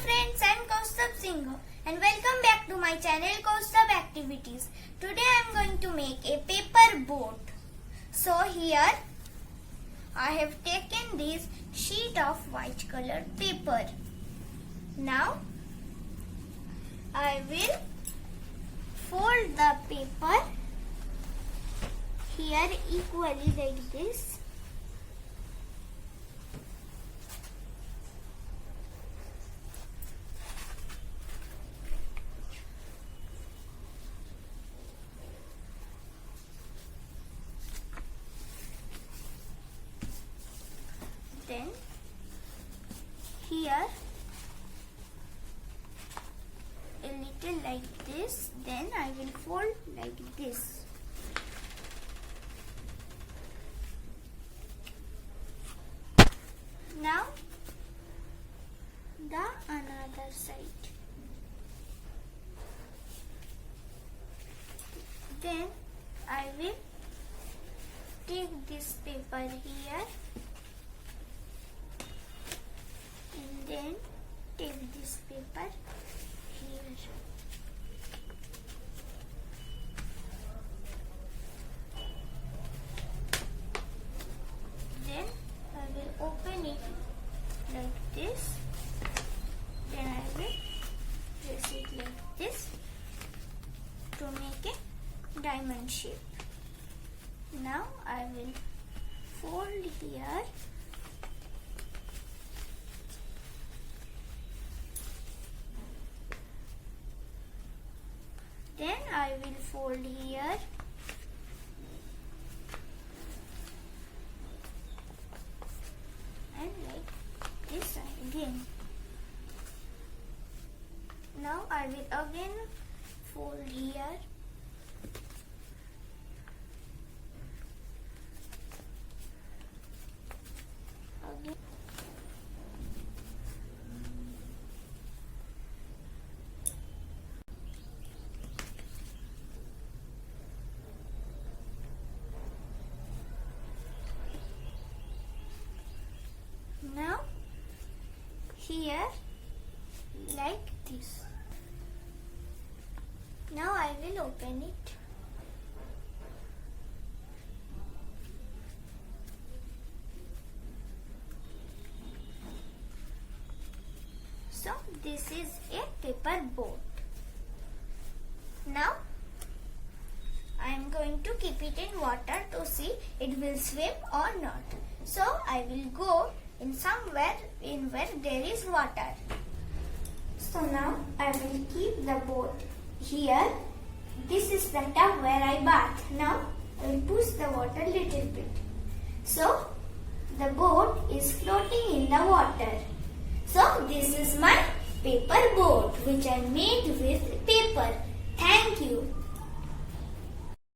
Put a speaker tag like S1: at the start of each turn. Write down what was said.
S1: friends, I am Kaustubh Singh and welcome back to my channel Kaustubh Activities. Today I am going to make a paper boat. So here I have taken this sheet of white colored paper. Now I will fold the paper here equally like this. Then here a little like this, then I will fold like this. Now the another side. Then I will take this paper here and then take this paper here. Then I will open it like this. Then I will press it like this to make a diamond shape. Now I will fold here. Then I will fold here. And like this again. Now I will again fold here. Again. Now here like this. Now I will open it. So this is a paper boat. Now I am going to keep it in water to see it will swim or not. So I will go in somewhere in where there is water. So now I will keep the boat here. This is the tub where I bath. Now I will push the water little bit. So the boat is floating in the water. So this is my paper boat which I made with paper. Thank you.